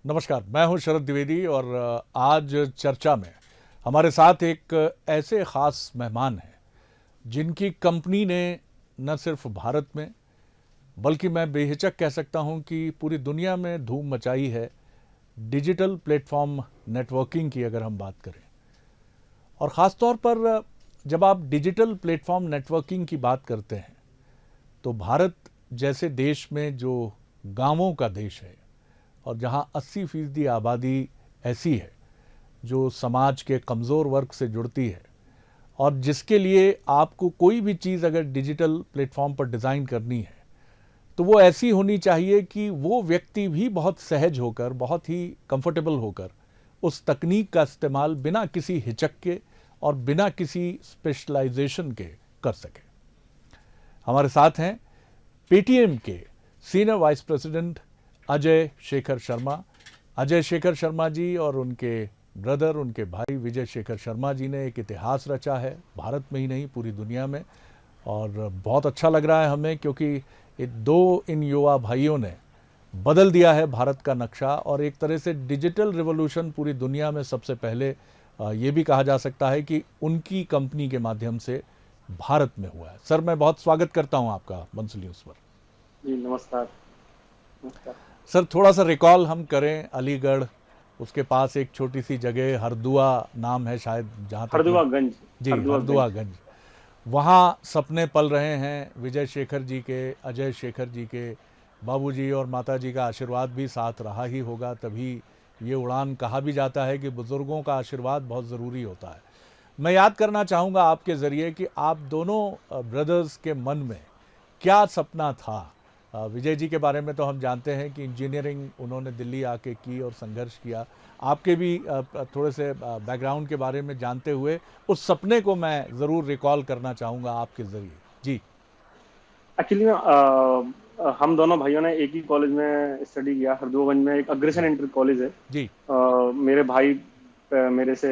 नमस्कार, मैं हूं शरद द्विवेदी और आज चर्चा में हमारे साथ एक ऐसे ख़ास मेहमान हैं जिनकी कंपनी ने न सिर्फ भारत में बल्कि मैं बेहिचक कह सकता हूं कि पूरी दुनिया में धूम मचाई है डिजिटल प्लेटफॉर्म नेटवर्किंग की अगर हम बात करें। और ख़ास तौर पर जब आप डिजिटल प्लेटफॉर्म नेटवर्किंग की बात करते हैं तो भारत जैसे देश में जो गांवों का देश है और जहां 80% आबादी ऐसी है जो समाज के कमज़ोर वर्ग से जुड़ती है और जिसके लिए आपको कोई भी चीज़ अगर डिजिटल प्लेटफॉर्म पर डिज़ाइन करनी है तो वो ऐसी होनी चाहिए कि वो व्यक्ति भी बहुत सहज होकर, बहुत ही कंफर्टेबल होकर उस तकनीक का इस्तेमाल बिना किसी हिचक के और बिना किसी स्पेशलाइजेशन के कर सके। हमारे साथ हैं पेटीएम के senior vice president Ajay Shekhar Sharma. Ajay Shekhar Sharma ji और उनके ब्रदर, उनके भाई विजय शेखर शर्मा जी ने एक इतिहास रचा है भारत में ही नहीं पूरी दुनिया में। और बहुत अच्छा लग रहा है हमें क्योंकि इन युवा भाइयों ने बदल दिया है भारत का नक्शा और एक तरह से डिजिटल रिवॉल्यूशन पूरी दुनिया में सबसे पहले ये भी कहा जा सकता है कि उनकी कंपनी के माध्यम से भारत में हुआ है। सर, मैं बहुत स्वागत करता हूं आपका मंसूल न्यूज़ पर। जी नमस्कार। नमस्कार सर, थोड़ा सा रिकॉल हम करें अलीगढ़, उसके पास एक छोटी सी जगह हरदुआ नाम है शायद, जहाँ तक मैं हरदुआगंज। जी हरदुआगंज। हरदुआगंज, वहाँ सपने पल रहे हैं विजय शेखर जी के, अजय शेखर जी के। बाबूजी और माताजी का आशीर्वाद भी साथ रहा ही होगा, तभी ये उड़ान। कहा भी जाता है कि बुज़ुर्गों का आशीर्वाद बहुत ज़रूरी होता है। मैं याद करना चाहूँगा आपके ज़रिए कि आप दोनों ब्रदर्स के मन में क्या सपना था। विजय जी के बारे में तो हम जानते हैं कि इंजीनियरिंग उन्होंने दिल्ली आके की और संघर्ष किया। आपके भी थोड़े से बैकग्राउंड के बारे में जानते हुए उस सपने को मैं ज़रूर रिकॉल करना चाहूँगा आपके ज़रिए। जी एक्चुअली हम दोनों भाइयों ने एक ही कॉलेज में स्टडी किया। हरदुआगंज में एक अग्रसेन जी इंटर कॉलेज है। जी मेरे भाई मेरे से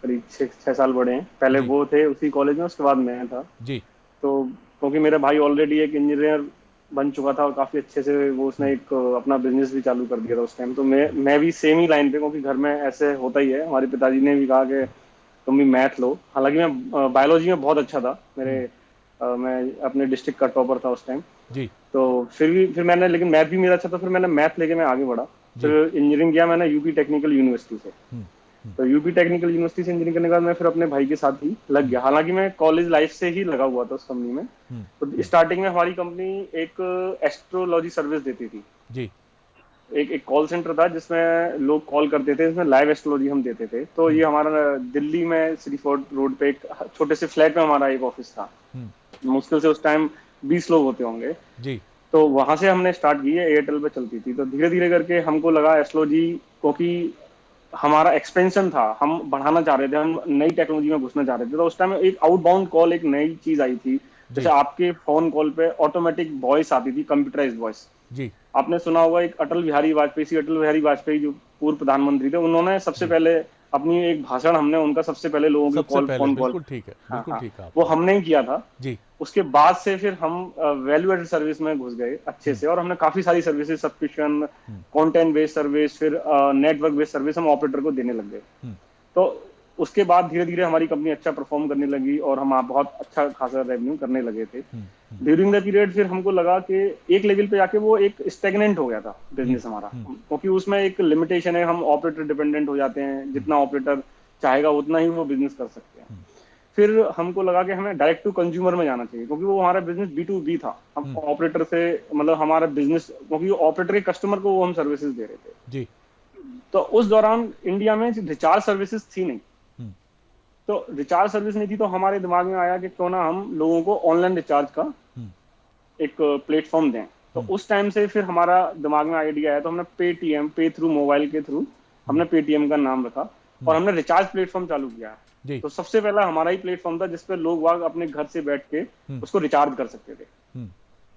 करीब 6 साल बड़े हैं। पहले जी वो थे उसी कॉलेज में, उसके बाद मैं था। जी। तो क्योंकि मेरा भाई ऑलरेडी एक इंजीनियर बन चुका था और काफी अच्छे से वो उसने एक अपना बिजनेस भी चालू कर दिया था उस टाइम। तो मैं भी सेम ही लाइन पे, क्योंकि घर में ऐसे होता ही है। हमारे पिताजी ने भी कहा कि तुम भी मैथ लो। हालांकि मैं बायोलॉजी में बहुत अच्छा था। मैं अपने डिस्ट्रिक्ट का टॉपर था उस टाइम। जी तो फिर मैंने, लेकिन मैथ भी मेरा अच्छा था, फिर मैंने मैथ लेके मैं आगे बढ़ा। फिर जी। इंजीनियरिंग किया मैंने यूपी टेक्निकल यूनिवर्सिटी से। हम्म हम्म तो यूपी टेक्निकल यूनिवर्सिटी से इंजीनियरिंग करने के बाद मैं फिर अपने भाई के साथ ही लग हम्म गया। हालांकि मैं कॉलेज लाइफ से ही लगा हुआ था उस कंपनी में। हम्म तो हम्म। स्टार्टिंग में हमारी कंपनी एक एस्ट्रोलॉजी सर्विस देती थी। जी एक कॉल सेंटर था जिसमें लोग कॉल करते थे, इसमें लाइव एस्ट्रोलॉजी हम देते थे। तो हम्म ये हमारा दिल्ली में श्री फोर्ट रोड पे एक छोटे से फ्लैट में हमारा एक ऑफिस था। हम्म। मुश्किल से उस टाइम 20 लोग होते होंगे। जी तो वहां से हमने स्टार्ट की है, एयरटेल पे चलती थी। तो धीरे धीरे करके हमको लगा एस्ट्रोलॉजी, क्योंकि हमारा एक्सपेंशन था, हम बढ़ाना चाह रहे थे, हम नई टेक्नोलॉजी में घुसना चाह रहे थे। तो उस टाइम एक आउटबाउंड कॉल, एक नई चीज आई थी। जैसे जी आपके फोन कॉल पे ऑटोमेटिक वॉइस आती थी, कंप्यूटराइज वॉइस। जी। आपने सुना होगा एक अटल बिहारी वाजपेयी जो पूर्व प्रधानमंत्री थे, उन्होंने सबसे जी। पहले अपनी एक भाषण, हमने उनका सबसे पहले लोगों की सबसे कॉल, पहले फोन कॉल। बिल्कुल ठीक है, हाँ बिल्कुल हाँ, ठीक है वो आपने। हमने ही किया था। जी। उसके बाद से फिर हम वैल्यू एडेड सर्विस में घुस गए अच्छे हम्म से, और हमने काफी सारी सर्विसेज, सब्सक्रिप्शन, हम्म कंटेंट बेस्ड सर्विस, फिर नेटवर्क बेस्ड सर्विस हम ऑपरेटर को देने लग गए। हम्म तो उसके बाद धीरे धीरे हमारी कंपनी अच्छा परफॉर्म करने लगी और हम आप बहुत अच्छा खासा रेवेन्यू करने लगे थे। हम्म ड्यूरिंग द पीरियड फिर हमको लगा कि एक लेवल पे जाके वो एक स्टेगनेंट हो गया था हम्म बिजनेस हमारा, हम्म क्योंकि उसमें एक लिमिटेशन है, हम ऑपरेटर डिपेंडेंट हो जाते हैं। हम्म जितना ऑपरेटर चाहेगा उतना ही वो बिजनेस कर सकते हैं। हम्म फिर हमको लगा कि हमें डायरेक्ट टू कंज्यूमर में जाना चाहिए, क्योंकि वो हमारा बिजनेस B2B था। हम हम्म। ऑपरेटर से, मतलब हमारा बिजनेस, क्योंकि ऑपरेटर के कस्टमर को वो हम सर्विसेज दे रहे थे। जी। तो उस दौरान इंडिया में रिचार्ज सर्विसेज थी नहीं। हम्म तो रिचार्ज सर्विस नहीं थी, तो हमारे दिमाग में आया कि क्यों ना हम लोगों को ऑनलाइन रिचार्ज का हम्म एक प्लेटफॉर्म दें। तो हम्म उस टाइम से फिर हमारा दिमाग में आइडिया आया, तो हमने पेटीएम, पे थ्रू मोबाइल के थ्रू हम्म हमने पेटीएम का नाम रखा और हम्म। हमने रिचार्ज प्लेटफॉर्म चालू किया। जी। तो सबसे पहला हमारा ही प्लेटफॉर्म था जिसपे लोग वाग अपने घर से बैठ के हम्म उसको रिचार्ज कर सकते थे। हम्म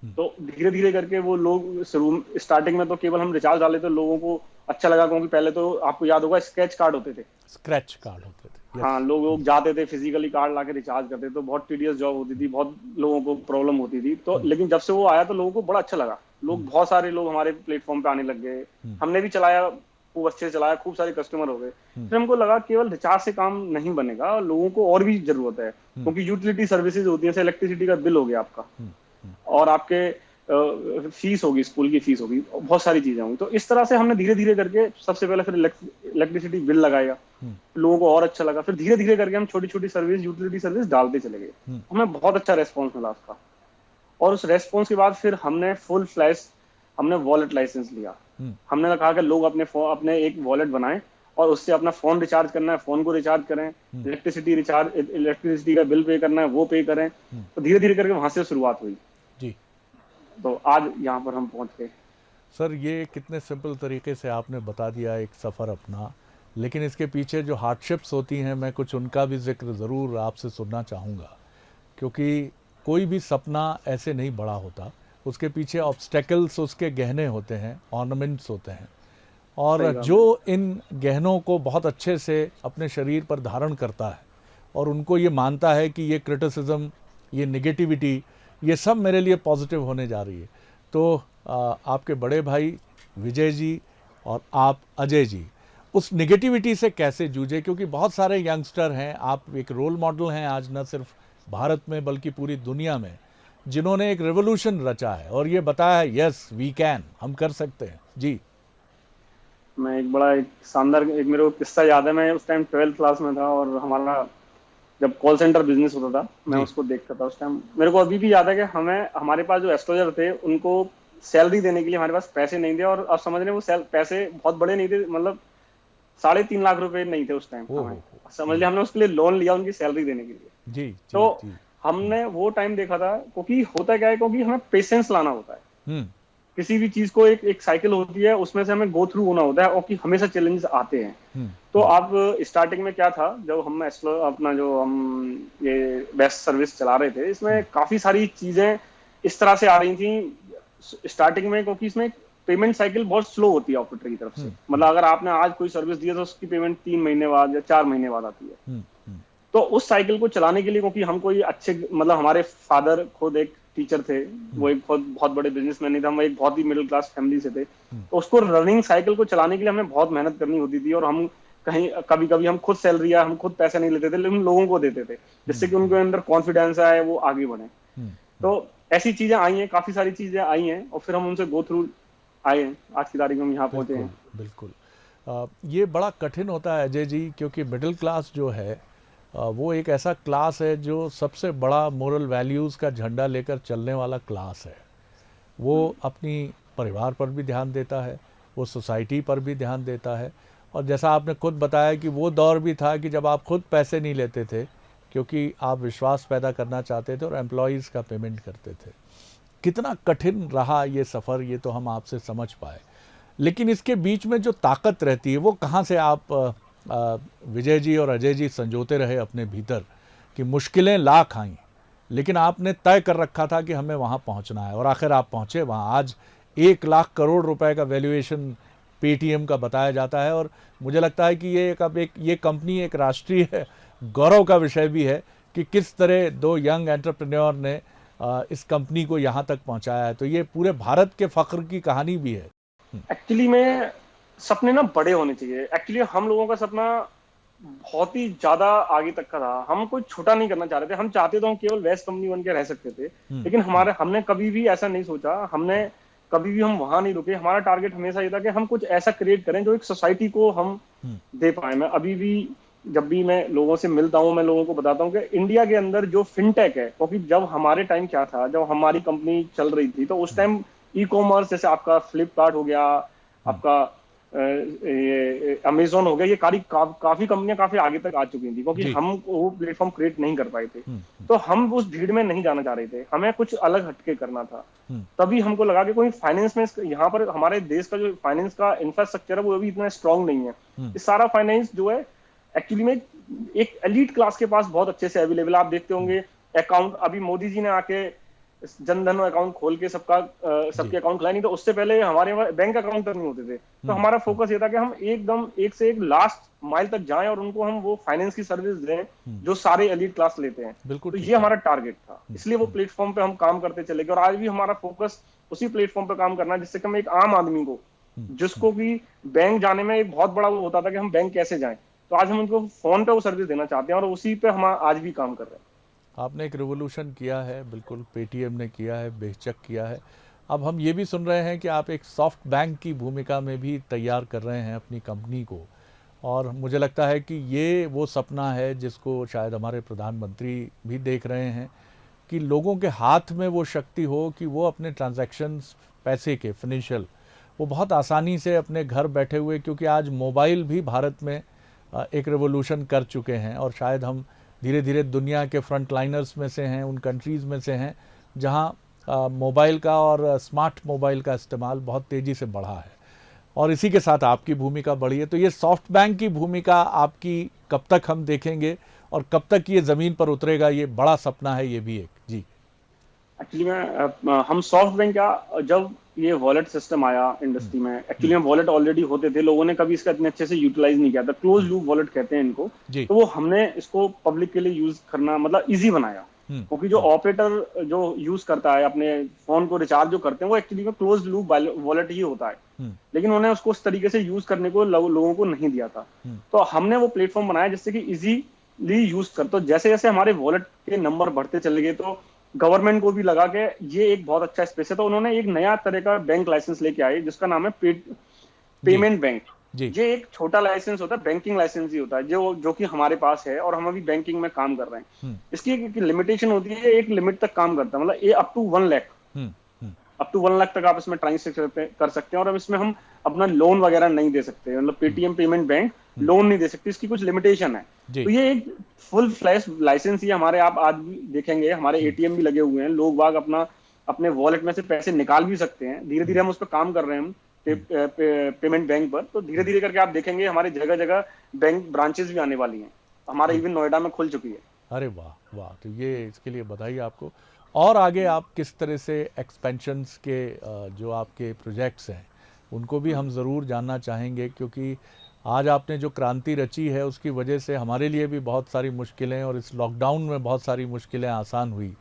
हम्म। तो धीरे धीरे करके वो लोग, शुरू स्टार्टिंग में तो केवल हम रिचार्ज डाले तो लोगों को अच्छा लगा, क्योंकि पहले तो आपको याद होगा स्क्रैच कार्ड होते थे। स्क्रैच कार्ड होते थे, यस। हाँ, लोग जाते थे फिजिकली कार्ड लाके रिचार्ज करते थे, तो बहुत टीडियस जॉब होती थी, बहुत लोगों को प्रॉब्लम होती थी। तो हम्म लेकिन जब से वो आया तो लोगों को बड़ा अच्छा लगा। लोग, हम्म बहुत सारे लोग हमारे प्लेटफॉर्म पे आने लग गए। हम्म हमने भी चलाया खूब अच्छे से चलाया, खूब सारे कस्टमर हो गए। फिर हमको लगा केवल रिचार्ज से काम नहीं बनेगा, लोगों को और भी जरूरत है, क्योंकि यूटिलिटी सर्विसेज होती है, जैसे इलेक्ट्रिसिटी का बिल हो गया आपका, और आपके फीस होगी, स्कूल की फीस होगी, बहुत सारी चीजें होंगी। तो इस तरह से हमने धीरे धीरे करके सबसे पहले फिर इलेक्ट्रिसिटी बिल लगाया, लोगों को और अच्छा लगा। फिर धीरे धीरे करके हम छोटी छोटी सर्विस, यूटिलिटी सर्विस डालते चले गए। हमें बहुत अच्छा रेस्पॉन्स मिला उसका, और उस रेस्पॉन्स के बाद फिर हमने फुल फ्लैश हमने वॉलेट लाइसेंस लिया। हमने कहा कि लोग अपने एक वॉलेट बनाएं और उससे अपना फोन रिचार्ज करना है, फोन को रिचार्ज करें, इलेक्ट्रिसिटी का बिल पे करना है, वो पे करें। तो धीरे धीरे करके वहां से शुरुआत हुई जी। तो आज यहाँ पर हम पहुंच गए। सर, ये कितने सिंपल तरीके से आपने बता दिया एक सफ़र अपना, लेकिन इसके पीछे जो हार्डशिप्स होती हैं मैं कुछ उनका भी जिक्र ज़रूर आपसे सुनना चाहूँगा, क्योंकि कोई भी सपना ऐसे नहीं बड़ा होता, उसके पीछे ऑब्स्टेकल्स उसके गहने होते हैं, ऑर्नामेंट्स होते हैं, और जो इन गहनों को बहुत अच्छे से अपने शरीर पर धारण करता है और उनको ये मानता है कि ये क्रिटिसिज्म, ये नेगेटिविटी, ये सब मेरे लिए पॉजिटिव होने जा रही है। तो आपके बड़े भाई विजय जी और आप अजय जी उस नेगेटिविटी से कैसे जूझे, क्योंकि बहुत सारे यंगस्टर हैं, आप एक रोल मॉडल हैं आज न सिर्फ भारत में बल्कि पूरी दुनिया में, जिन्होंने एक रेवोल्यूशन रचा है और ये बताया है यस वी कैन, हम कर सकते हैं। जी। मैं एक शानदार मेरे को किस्सा याद है। मैं उस टाइम 12th क्लास में था, और हमारा जब कॉल सेंटर बिजनेस होता था, मैं उसको देखता था उस टाइम। मेरे को अभी भी याद है कि हमारे पास जो एस्ट्रोलजर थे, उनको सैलरी देने के लिए हमारे पास पैसे नहीं थे, और अब समझ रहे वो पैसे बहुत बड़े नहीं थे, मतलब 3.5 लाख रुपए नहीं थे उस टाइम। समझ लिया, हमने उसके लिए लोन लिया उनकी सैलरी देने के लिए। जी, तो हमने वो टाइम देखा था, क्योंकि होता क्या है, क्योंकि हमें पेशेंस लाना होता है। किसी भी चीज को एक साइकिल होती है, उसमें से हमें गो थ्रू होना होता है, और कि हमेशा चैलेंजेस आते हैं। तो आप स्टार्टिंग में क्या था, जब हम अपना जो हम ये बेस्ट सर्विस चला रहे थे, इसमें काफी सारी चीजें इस तरह से आ रही थी स्टार्टिंग में, क्योंकि इसमें पेमेंट साइकिल बहुत स्लो होती है ऑपरेटर की तरफ से। मतलब अगर आपने आज कोई सर्विस दी है तो उसकी पेमेंट 3 महीने बाद या 4 महीने बाद आती है। तो उस साइकिल को चलाने के लिए, क्योंकि हम कोई अच्छे, मतलब हमारे फादर खुद एक टीचर थे, वो एक बहुत बड़े बिजनेसमैन नहीं था, हम एक बहुत ही मिडिल क्लास फैमिली से थे, तो उसको रनिंग साइकिल को चलाने के लिए हमें बहुत मेहनत करनी होती थी। और हम कहीं कभी कभी हम खुद सैलरी या हम खुद पैसे नहीं लेते थे, लेकिन लोगों को देते थे, जिससे कि उनके अंदर कॉन्फिडेंस आए, वो आगे बढ़े। तो ऐसी चीजें आई हैं, काफी सारी चीजें आई हैं, और फिर हम उनसे गो थ्रू आए हैं, आज की तारीख में हम यहाँ पहुंचे हैं। बिल्कुल। ये बड़ा कठिन होता है अजय जी, क्योंकि मिडिल क्लास जो है वो एक ऐसा क्लास है जो सबसे बड़ा मोरल वैल्यूज़ का झंडा लेकर चलने वाला क्लास है। वो अपनी परिवार पर भी ध्यान देता है, वो सोसाइटी पर भी ध्यान देता है, और जैसा आपने खुद बताया कि वो दौर भी था कि जब आप खुद पैसे नहीं लेते थे, क्योंकि आप विश्वास पैदा करना चाहते थे और एम्प्लॉयज़ का पेमेंट करते थे। कितना कठिन रहा ये सफ़र, ये तो हम आपसे समझ पाए, लेकिन इसके बीच में जो ताकत रहती है वो कहाँ से आप विजय जी और अजय जी संजोते रहे अपने भीतर कि मुश्किलें लाख आईं, लेकिन आपने तय कर रखा था कि हमें वहाँ पहुँचना है, और आखिर आप पहुँचे वहाँ। आज 1 लाख करोड़ रुपए का वैल्यूएशन पेटीएम का बताया जाता है, और मुझे लगता है कि ये कंपनी एक राष्ट्रीय गौरव का विषय भी है कि किस तरह 2 यंग एंटरप्रेन्योर ने इस कंपनी को यहाँ तक पहुँचाया है। तो ये पूरे भारत के फ़ख्र की कहानी भी है। एक्चुअली में सपने ना बड़े होने चाहिए। एक्चुअली हम लोगों का सपना बहुत ही ज्यादा आगे तक का था, हम कोई छोटा नहीं करना चाह रहे थे। हम चाहते तो हम केवल वेस्ट कंपनी बन के रह सकते थे, लेकिन हमने कभी भी ऐसा नहीं सोचा, हमने कभी भी हम वहां नहीं रुके। हमारा टारगेट हमेशा ये था कि हम कुछ ऐसा क्रिएट करें जो एक सोसाइटी को हम दे पाए। मैं अभी भी जब भी मैं लोगों से मिलता हूँ, मैं लोगों को बताता हूँ कि इंडिया के अंदर जो फिनटेक है, क्योंकि जब हमारे टाइम क्या था, जब हमारी कंपनी चल रही थी, तो उस टाइम ई कॉमर्स जैसे आपका फ्लिपकार्ट हो गया, आपका ये अमेजोन हो गया, ये काफी कंपनियां काफी आगे तक आ चुकी थी, क्योंकि हम वो प्लेटफॉर्म क्रिएट नहीं कर पाए थे। तो हम उस भीड़ में नहीं जाना चाह रहे थे, हमें कुछ अलग हटके करना था। तभी हमको लगा कि कोई फाइनेंस में, यहाँ पर हमारे देश का जो फाइनेंस का इंफ्रास्ट्रक्चर है वो अभी इतना स्ट्रांग नहीं है। ये सारा फाइनेंस जो है एक्चुअली में एक एलीट क्लास के पास बहुत अच्छे से अवेलेबल। आप देखते होंगे अकाउंट, अभी मोदी जी ने आके जनधन अकाउंट खोल के सबके अकाउंट खुलाए, नहीं तो उससे पहले हमारे बैंक अकाउंट तक नहीं होते थे। तो हमारा फोकस ये था कि हम एकदम एक से एक लास्ट माइल तक जाएं और उनको हम वो फाइनेंस की सर्विस दें जो सारे एलीट क्लास लेते हैं। तो ये हमारा टारगेट था, इसलिए वो प्लेटफॉर्म पे हम काम करते चले गए, और आज भी हमारा फोकस उसी प्लेटफॉर्म पे काम करना है, जिससे कि हम एक आम आदमी को जिसको कि बैंक जाने में एक बहुत बड़ा वो होता था कि हम बैंक कैसे जाएं, तो आज हम उनको फोन पे वो सर्विस देना चाहते हैं और उसी पे हम आज भी काम कर रहे हैं। आपने एक रिवोल्यूशन किया है, बिल्कुल पेटीएम ने किया है, बेशक किया है। अब हम ये भी सुन रहे हैं कि आप एक सॉफ्ट बैंक की भूमिका में भी तैयार कर रहे हैं अपनी कंपनी को, और मुझे लगता है कि ये वो सपना है जिसको शायद हमारे प्रधानमंत्री भी देख रहे हैं, कि लोगों के हाथ में वो शक्ति हो कि वो अपने ट्रांजैक्शंस पैसे के फिनेंशियल वो बहुत आसानी से अपने घर बैठे हुए, क्योंकि आज मोबाइल भी भारत में एक रेवोल्यूशन कर चुके हैं, और शायद हम धीरे धीरे दुनिया के फ्रंट लाइनर्स में से हैं, उन कंट्रीज़ में से हैं जहां मोबाइल का और स्मार्ट मोबाइल का इस्तेमाल बहुत तेज़ी से बढ़ा है, और इसी के साथ आपकी भूमिका बढ़ी है। तो ये सॉफ्ट बैंक की भूमिका आपकी कब तक हम देखेंगे और कब तक ये ज़मीन पर उतरेगा? ये बड़ा सपना है ये भी एक। जी एक्चुअली में हम सॉफ्ट बैंक का जब ये वॉलेट सिस्टम आया इंडस्ट्री में, एक्चुअली में वॉलेट ऑलरेडी होते थे, लोगों ने कभी इसका इतने अच्छे से यूटिलाइज नहीं किया था। क्लोज लूप वॉलेट कहते हैं इनको। जी। तो वो हमने इसको पब्लिक के लिए यूज करना मतलब इजी बनाया, क्योंकि जो ऑपरेटर जो यूज करता है अपने फोन को रिचार्ज जो करते हैं वो एक्चुअली में क्लोज लूप वॉलेट ही होता है, लेकिन उन्हें उसको उस तरीके से यूज करने को लोगों को नहीं दिया था। तो हमने वो प्लेटफॉर्म बनाया जिससे कि इजीली यूज कर, तो जैसे जैसे हमारे वॉलेट के नंबर बढ़ते चले गए तो गवर्नमेंट को भी लगा के ये एक बहुत अच्छा स्पेस है, तो उन्होंने एक नया तरह का बैंक लाइसेंस लेके आए जिसका नाम है पेमेंट बैंक। ये एक छोटा लाइसेंस होता है, बैंकिंग लाइसेंस ही होता है, जो कि हमारे पास है और हम अभी बैंकिंग में काम कर रहे हैं। इसकी एक लिमिटेशन होती है, एक लिमिट तक काम करता है, मतलब ये up to 1 lakh, up to 1 lakh तक आप इसमें ट्रांजेक्शन कर सकते हैं, और अब इसमें हम अपना लोन वगैरह नहीं दे सकते, मतलब पेटीएम पेमेंट बैंक लोन नहीं दे सकती, इसकी कुछ लिमिटेशन है। तो ये एक फुल फ्लैश लाइसेंस ही हमारे, आप आज भी देखेंगे हमारे एटीएम भी लगे हुए हैं, लोग बाग अपने वॉलेट में से पैसे निकाल भी सकते हैं। धीरे धीरे हम उस पर काम कर रहे हैं, पेमेंट बैंक पर। तो धीरे धीरे करके आप देखेंगे हमारे जगह जगह बैंक ब्रांचेस भी आने वाली हैं, हमारे इवन नोएडा में खुल चुकी है। अरे वाह वाह, तो ये इसके लिए बधाई आपको। और आगे आप किस तरह से एक्सपेंशंस के जो आपके प्रोजेक्ट्स हैं उनको भी हम ज़रूर जानना चाहेंगे, क्योंकि आज आपने जो क्रांति रची है उसकी वजह से हमारे लिए भी बहुत सारी मुश्किलें, और इस लॉकडाउन में बहुत सारी मुश्किलें आसान हुई,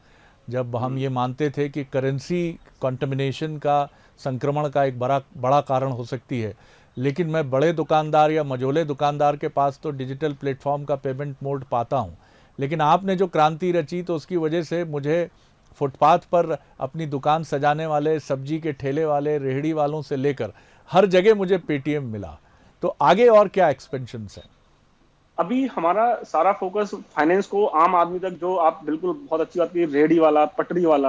जब हम ये मानते थे कि करेंसी कंटामिनेशन का संक्रमण का एक बड़ा कारण हो सकती है, लेकिन मैं बड़े दुकानदार या मझोले दुकानदार के पास तो डिजिटल प्लेटफॉर्म का पेमेंट मोड पाता हूँ, लेकिन आपने जो क्रांति रची तो उसकी वजह से मुझे फुटपाथ पर अपनी दुकान सजाने वाले, सब्जी के ठेले वाले, रेहड़ी वालों से लेकर हर जगह मुझे पेटीएम मिला। तो आगे और क्या एक्सपेंशंस हैं? अभी हमारा सारा फोकस फाइनेंस को आम आदमी तक, जो आप बिल्कुल बहुत अच्छी बात की, रेहड़ी वाला, पटरी वाला,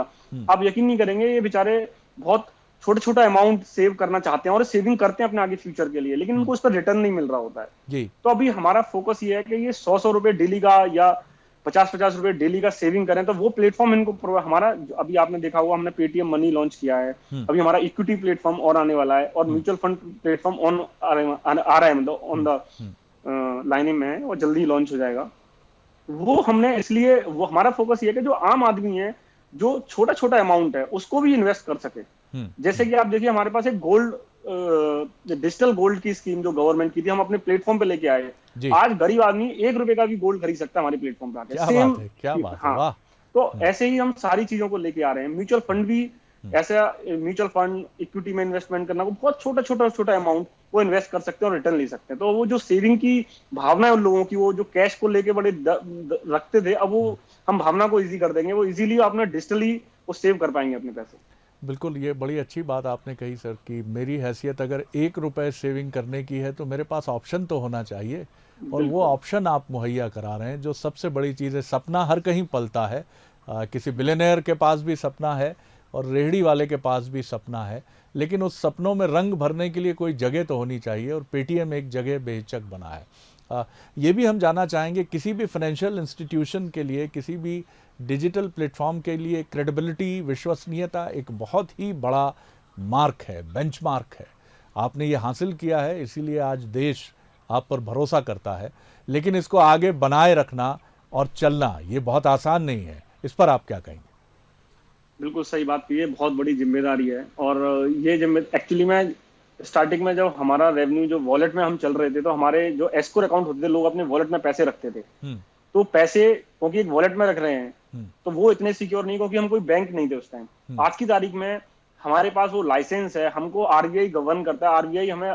आप यकीन नहीं करेंगे ये बेचारे बहुत छोटा छोटा अमाउंट सेव करना चाहते हैं और सेविंग करते हैं अपने आगे फ्यूचर के लिए, लेकिन उनको उस पर रिटर्न नहीं मिल रहा होता है जी। तो अभी हमारा फोकस ये है कि ये 100 रुपए डेली का या 50 रुपए डेली का सेविंग करें, तो वो प्लेटफॉर्म इनको हमारा, अभी आपने देखा होगा हमने पेटीएम मनी लॉन्च किया है, अभी हमारा इक्विटी प्लेटफॉर्म और आने वाला है, और म्यूचुअल फंड प्लेटफॉर्म ऑन आ रहा है, मतलब ऑन द लाइनिंग में है और जल्दी लॉन्च हो जाएगा। वो हमने इसलिए, वो हमारा फोकस ये है कि जो आम आदमी है जो छोटा छोटा अमाउंट है उसको भी इन्वेस्ट कर सके। जैसे कि आप देखिए हमारे पास एक गोल्ड, डिजिटल गोल्ड की स्कीम जो गवर्नमेंट की थी, हम अपने प्लेटफॉर्म पे लेके आए। आज गरीब आदमी 1 रुपए का भी गोल्ड खरीद सकता है हमारे प्लेटफॉर्म पे आके। क्या बात है, क्या बात है, वाह। तो ऐसे ही हम सारी चीजों को लेके आ रहे हैं। म्यूचुअल फंड भी ऐसा, म्यूचुअल फंड इक्विटी में इन्वेस्टमेंट करना, वो बहुत छोटा अमाउंट वो इन्वेस्ट कर सकते हैं और रिटर्न ले सकते हैं। तो वो जो सेविंग की भावना है उन लोगों की, वो जो कैश को लेके बड़े रखते थे, अब वो हम भावना को इजी कर देंगे, वो इजीली अपने डिजिटली वो सेव कर पाएंगे अपने पैसे। बिल्कुल, ये बड़ी अच्छी बात आपने कही सर, कि मेरी हैसियत अगर 1 रुपए सेविंग करने की है तो मेरे पास ऑप्शन तो होना चाहिए, और वो ऑप्शन आप मुहैया करा रहे हैं, जो सबसे बड़ी चीज़ है। सपना हर कहीं पलता है, किसी बिलियनियर के पास भी सपना है और रेहड़ी वाले के पास भी सपना है, लेकिन उस सपनों में रंग भरने के लिए कोई जगह तो होनी चाहिए, और पेटीएम एक जगह बेहिचक बना है। ये भी हम जानना चाहेंगे, किसी भी फाइनेंशियल इंस्टीट्यूशन के लिए, किसी भी डिजिटल प्लेटफॉर्म के लिए क्रेडिबिलिटी, विश्वसनीयता एक बहुत ही बड़ा मार्क है, बेंचमार्क है। आपने ये हासिल किया है, इसीलिए आज देश आप पर भरोसा करता है, लेकिन इसको आगे बनाए रखना और चलना ये बहुत आसान नहीं है। इस पर आप क्या कहेंगे? बिल्कुल सही बात की है, बहुत बड़ी जिम्मेदारी है। और ये एक्चुअली में स्टार्टिंग में जब हमारा रेवेन्यू जो वॉलेट में हम चल रहे थे, तो हमारे जो एस्कोर अकाउंट होते थे, लोग अपने वॉलेट में पैसे रखते थे, तो पैसे क्योंकि एक वॉलेट में रख रहे हैं तो वो इतने सिक्योर नहीं, क्योंकि हम कोई बैंक नहीं थे उस टाइम। आज की तारीख में हमारे पास वो लाइसेंस है, हमको आरबीआई गवर्न करता है, आरबीआई हमें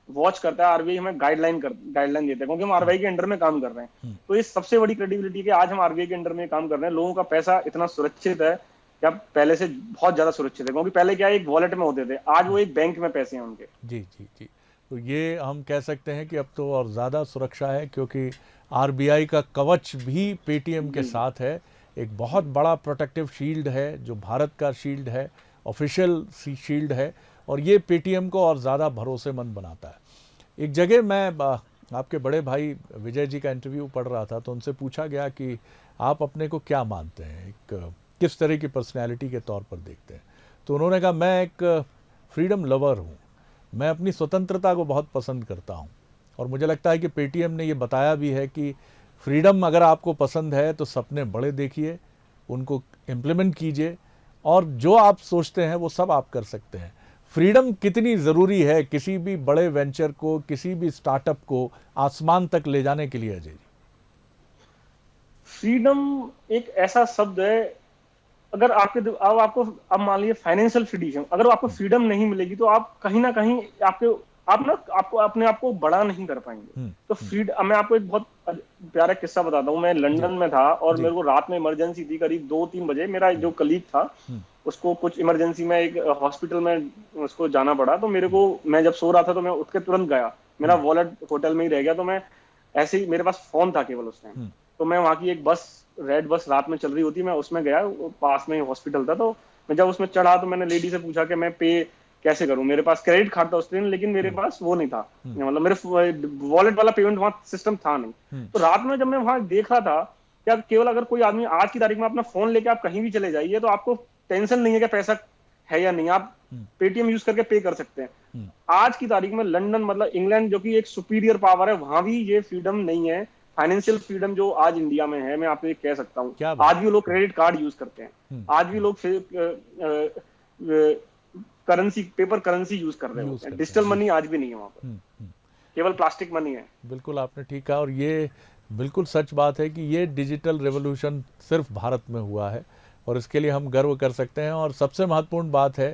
वॉच करता है, आरबीआई हमें गाइडलाइन देता है, क्योंकि हम आरबीआई के अंडर में काम कर रहे हैं। तो ये सबसे बड़ी क्रेडिबिलिटी है कि आज हम आरबीआई के अंडर में काम कर रहे हैं, लोगों का पैसा इतना सुरक्षित है कि अब पहले से बहुत ज्यादा सुरक्षित है, क्योंकि पहले क्या एक वॉलेट में होते थे, आज वो एक बैंक में पैसे हैं उनके। जी जी जी। तो ये हम कह सकते हैं कि अब तो और ज़्यादा सुरक्षा है, क्योंकि आरबीआई का कवच भी पेटीएम के साथ है। एक बहुत बड़ा प्रोटेक्टिव शील्ड है जो भारत का शील्ड है, ऑफिशियल शील्ड है, और ये पेटीएम को और ज़्यादा भरोसेमंद बनाता है। एक जगह मैं आपके बड़े भाई विजय जी का इंटरव्यू पढ़ रहा था, तो उनसे पूछा गया कि आप अपने को क्या मानते हैं, एक किस तरह की पर्सनैलिटी के तौर पर देखते हैं। तो उन्होंने कहा, मैं एक फ्रीडम लवर हूँ, मैं अपनी स्वतंत्रता को बहुत पसंद करता हूँ, और मुझे लगता है कि पेटीएम ने ये बताया भी है कि फ्रीडम अगर आपको पसंद है तो सपने बड़े देखिए, उनको इम्प्लीमेंट कीजिए, और जो आप सोचते हैं वो सब आप कर सकते हैं। फ्रीडम कितनी ज़रूरी है किसी भी बड़े वेंचर को, किसी भी स्टार्टअप को आसमान तक ले जाने के लिए, अजय जी? फ्रीडम एक ऐसा शब्द है, अगर आपको अब मान लीजिए फाइनेंशियल फ्रीडम, अगर आपको फ्रीडम नहीं मिलेगी तो आप कहीं ना कहीं आपको अपने आप को बड़ा नहीं कर पाएंगे। तो फ्रीडम, मैं आपको एक बहुत प्यारा किस्सा बताता हूँ। मैं लंदन में था और मेरे को रात में इमरजेंसी थी, करीब 2-3 बजे। मेरा जो कलीग था उसको कुछ इमरजेंसी में एक हॉस्पिटल में उसको जाना पड़ा, तो मेरे को, मैं जब सो रहा था तो मैं उठ के तुरंत गया, मेरा वॉलेट होटल में ही रह गया। तो मैं ऐसे ही, मेरे पास फोन था केवल उस टाइम, तो मैं वहां की एक बस, रेड बस रात में चल रही होती, मैं उसमें गया, पास में ही हॉस्पिटल था। तो मैं जब उसमें चढ़ा तो मैंने लेडी से पूछा कि मैं पे कैसे करूं, मेरे पास क्रेडिट कार्ड था उस दिन, लेकिन मेरे पास वो नहीं था, मतलब मेरे वॉलेट वाला पेमेंट वहां सिस्टम था नहीं। तो रात में जब मैं वहां देख रहा था, क्या केवल अगर कोई आदमी आज की तारीख में अपना फोन लेके आप कहीं भी चले जाइए तो आपको टेंशन नहीं है कि पैसा है या नहीं, आप पेटीएम यूज करके पे कर सकते हैं। आज की तारीख में लंदन, मतलब इंग्लैंड जो कि एक सुपीरियर पावर है, वहां भी ये फ्रीडम नहीं है, फाइनेंशियल फ्रीडम जो आज इंडिया में है। मैं आपको ये कह सकता हूँ, आज भी लोग क्रेडिट कार्ड यूज करते हैं, आज भी लोग करेंसी, पेपर करेंसी यूज कर रहे हैं, डिजिटल मनी आज भी नहीं है वहां पर, केवल प्लास्टिक मनी है। बिल्कुल आपने ठीक कहा, और ये बिल्कुल सच बात है कि ये डिजिटल रेवोल्यूशन सिर्फ भारत में हुआ है, और इसके लिए हम गर्व कर सकते हैं। और सबसे महत्वपूर्ण बात है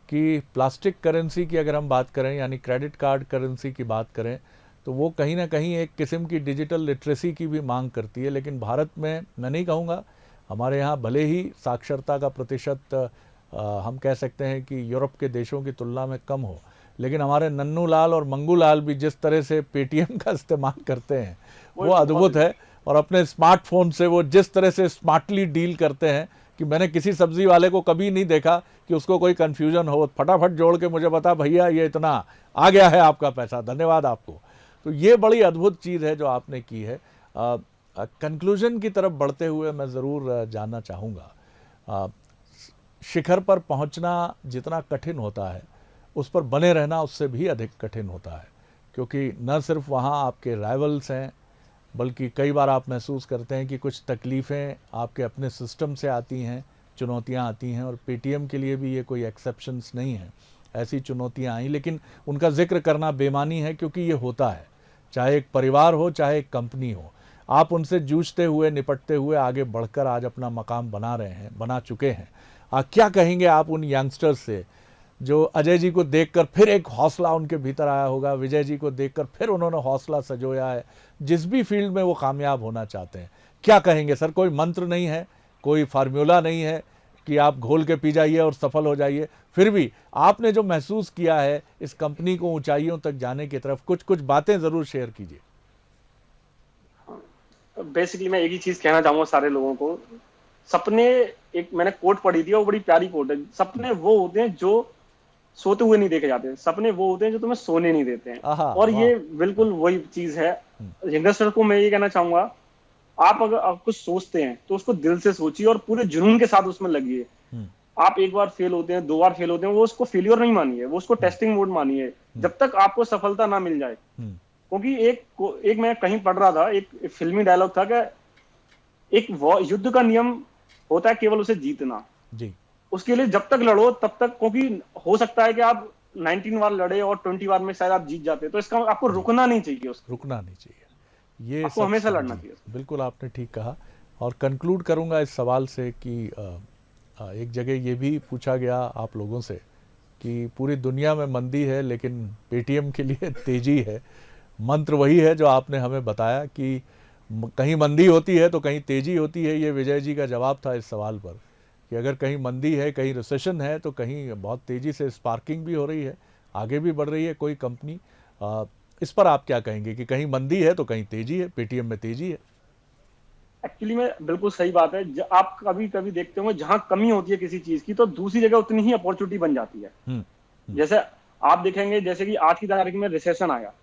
कि प्लास्टिक करेंसी की अगर हम बात करें, यानी क्रेडिट कार्ड करेंसी की बात करें, तो वो कहीं ना कहीं एक किस्म की डिजिटल लिटरेसी की भी मांग करती है। लेकिन भारत में, मैं नहीं कहूँगा, हमारे यहाँ भले ही साक्षरता का प्रतिशत हम कह सकते हैं कि यूरोप के देशों की तुलना में कम हो, लेकिन हमारे नन्नू लाल और मंगू लाल भी जिस तरह से पेटीएम का इस्तेमाल करते हैं वो अद्भुत है। और अपने स्मार्टफोन से वो जिस तरह से स्मार्टली डील करते हैं कि मैंने किसी सब्जी वाले को कभी नहीं देखा कि उसको कोई कंफ्यूजन हो, फटाफट जोड़ के मुझे बता, भैया ये इतना आ गया है आपका पैसा, धन्यवाद आपको। तो ये बड़ी अद्भुत चीज़ है जो आपने की है। कंक्लूजन की तरफ बढ़ते हुए मैं ज़रूर जानना चाहूँगा, शिखर पर पहुँचना जितना कठिन होता है, उस पर बने रहना उससे भी अधिक कठिन होता है, क्योंकि न सिर्फ वहाँ आपके राइवल्स हैं, बल्कि कई बार आप महसूस करते हैं कि कुछ तकलीफ़ें आपके अपने सिस्टम से आती हैं, चुनौतियाँ आती हैं, और पेटीएम के लिए भी ये कोई एक्सेप्शंस नहीं है, ऐसी चुनौतियाँ आई, लेकिन उनका जिक्र करना बेमानी है, क्योंकि ये होता है, चाहे एक परिवार हो, चाहे एक कंपनी हो। आप उनसे जूझते हुए, निपटते हुए आगे बढ़कर आज अपना मकाम बना रहे हैं, बना चुके हैं। क्या कहेंगे आप उन यंगस्टर्स से जो अजय जी को देखकर फिर एक हौसला उनके भीतर आया होगा, विजय जी को देखकर फिर उन्होंने हौसला सजोया है, जिस भी फील्ड में वो कामयाब होना चाहते हैं? क्या कहेंगे सर? कोई मंत्र नहीं है, कोई फार्मूला नहीं है कि आप घोल के पी जाइए और सफल हो जाइए, फिर भी आपने जो महसूस किया है इस कंपनी को ऊंचाइयों तक जाने की तरफ, कुछ कुछ बातें ज़रूर शेयर कीजिए। बेसिकली मैं एक ही चीज कहना चाहूंगा सारे लोगों को, सपने, एक मैंने कोट पढ़ी थी और बड़ी प्यारी कोट है, सपने वो होते हैं जो सोते हुए नहीं देखे जाते, सपने वो होते हैं जो तुम्हें सोने नहीं देते हैं। और ये बिल्कुल वही चीज है। यंगस्टर को मैं ये कहना चाहूंगा, आप अगर आप कुछ सोचते हैं तो उसको दिल से सोचिए और पूरे जुनून के साथ उसमें लगिए। आप एक बार फेल होते हैं, 2 बार फेल होते हैं, वो उसको फेलियर नहीं मानिए, वो उसको टेस्टिंग मोड मानिए, जब तक आपको सफलता ना मिल जाए। क्योंकि एक मैं कहीं पढ़ रहा था, एक फिल्मी डायलॉग था कि एक युद्ध का नियम होता है केवल उसे जीतना जी। उसके लिए जब तक लड़ो तब तक, क्योंकि हो सकता है कि आप 19 बार लड़े और 20 बार में शायद आप जीत जाते, तो इसका आपको रुकना नहीं चाहिए, उसको रुकना नहीं चाहिए, ये आपको हमेशा लड़ना चाहिए। बिल्कुल आपने ठीक कहा। और कंक्लूड करूंगा इस सवाल से कि एक जगह ये भी पूछा गया आप लोगों से कि पूरी दुनिया में मंदी है लेकिन पेटीएम के लिए तेजी है। मंत्र वही है जो आपने हमें बताया कि कहीं मंदी होती है तो कहीं तेजी होती है। ये विजय जी का जवाब था इस सवाल पर कि अगर कहीं मंदी है, कहीं रिसेशन है, तो कहीं बहुत तेज़ी से स्पार्किंग भी हो रही है, आगे भी बढ़ रही है कोई कंपनी। इस पर आप क्या कहेंगे कि कहीं मंदी है तो कहीं तेजी है, पेटीएम में तेजी है? एक्चुअली में बिल्कुल सही बात है। आप कभी कभी देखते होंगे जहां कमी होती है किसी चीज की तो दूसरी जगह उतनी ही अपॉर्चुनिटी बन जाती है। जैसे आप देखेंगे, जैसे कि आज की तारीख में रिसेशन आया,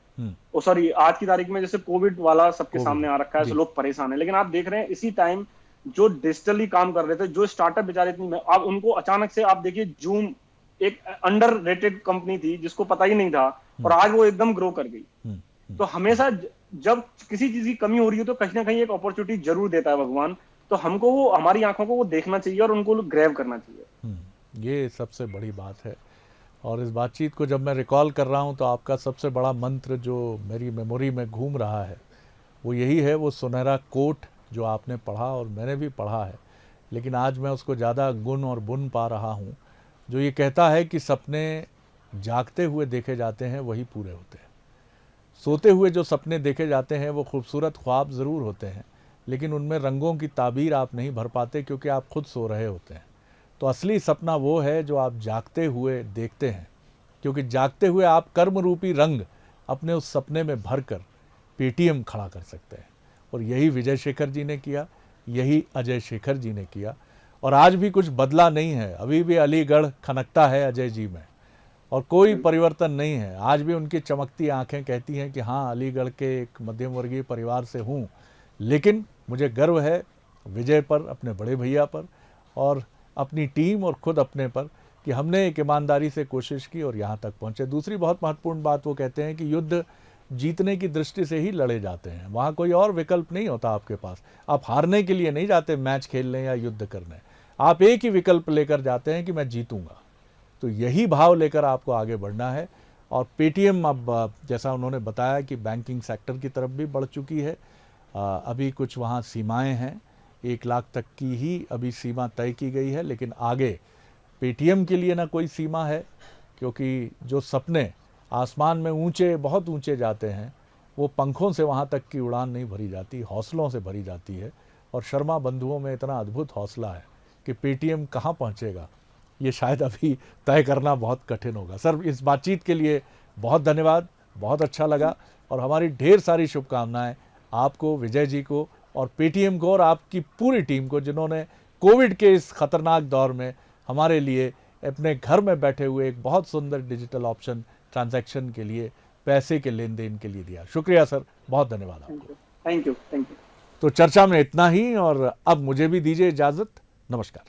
सॉरी आज की तारीख में जैसे कोविड वाला सबके सामने आ रखा है, लोग परेशान है, लेकिन आप देख रहे हैं इसी टाइम जो डिजिटली काम कर रहे थे, जो स्टार्टअप बेचारे इतनी, आप उनको अचानक से आप देखिए, जूम एक अंडर रेटेड कंपनी थी जिसको पता ही नहीं था और आज वो एकदम ग्रो कर गई। तो हमेशा जब किसी चीज की कमी हो रही है तो कहीं ना कहीं एक अपॉर्चुनिटी जरूर देता है भगवान। तो हमको वो, हमारी आंखों को वो देखना चाहिए और उनको ग्रैब करना चाहिए। ये सबसे बड़ी बात है। और इस बातचीत को जब मैं रिकॉल कर रहा हूँ तो आपका सबसे बड़ा मंत्र जो मेरी मेमोरी में घूम रहा है वो यही है, वो सुनहरा कोट जो आपने पढ़ा और मैंने भी पढ़ा है, लेकिन आज मैं उसको ज़्यादा गुण और बुन पा रहा हूँ, जो ये कहता है कि सपने जागते हुए देखे जाते हैं वही पूरे होते हैं। सोते हुए जो सपने देखे जाते हैं वो खूबसूरत ख्वाब ज़रूर होते हैं, लेकिन उनमें रंगों की ताबीर आप नहीं भर पाते क्योंकि आप खुद सो रहे होते हैं। तो असली सपना वो है जो आप जागते हुए देखते हैं, क्योंकि जागते हुए आप कर्म रूपी रंग अपने उस सपने में भरकर पेटीएम खड़ा कर सकते हैं। और यही विजय शेखर जी ने किया, यही अजय शेखर जी ने किया। और आज भी कुछ बदला नहीं है, अभी भी अलीगढ़ खनकता है अजय जी में और कोई परिवर्तन नहीं है। आज भी उनकी चमकती आंखें कहती हैं कि हाँ, अलीगढ़ के एक मध्यम वर्गीय परिवार से हूँ, लेकिन मुझे गर्व है विजय पर, अपने बड़े भैया पर और अपनी टीम और खुद अपने पर कि हमने एक ईमानदारी से कोशिश की और यहाँ तक पहुँचे। दूसरी बहुत महत्वपूर्ण बात, वो कहते हैं कि युद्ध जीतने की दृष्टि से ही लड़े जाते हैं, वहाँ कोई और विकल्प नहीं होता आपके पास। आप हारने के लिए नहीं जाते मैच खेलने या युद्ध करने, आप एक ही विकल्प लेकर जाते हैं कि मैं जीतूंगा। तो यही भाव लेकर आपको आगे बढ़ना है। और पेटीएम अब जैसा उन्होंने बताया कि बैंकिंग सेक्टर की तरफ भी बढ़ चुकी है। अभी कुछ वहाँ सीमाएं हैं, 1 लाख तक की ही अभी सीमा तय की गई है, लेकिन आगे पेटीएम के लिए ना कोई सीमा है, क्योंकि जो सपने आसमान में ऊंचे, बहुत ऊंचे जाते हैं, वो पंखों से वहाँ तक की उड़ान नहीं भरी जाती, हौसलों से भरी जाती है। और शर्मा बंधुओं में इतना अद्भुत हौसला है कि पेटीएम कहाँ पहुँचेगा ये शायद अभी तय करना बहुत कठिन होगा। सर, इस बातचीत के लिए बहुत धन्यवाद, बहुत अच्छा लगा और हमारी ढेर सारी शुभकामनाएं आपको, विजय जी को और पेटीएम को और आपकी पूरी टीम को, जिन्होंने कोविड के इस खतरनाक दौर में हमारे लिए अपने घर में बैठे हुए एक बहुत सुंदर डिजिटल ऑप्शन ट्रांजैक्शन के लिए, पैसे के लेन देन के लिए दिया। शुक्रिया सर, बहुत धन्यवाद आपको। Thank you. तो चर्चा में इतना ही और अब मुझे भी दीजिए इजाज़त। नमस्कार।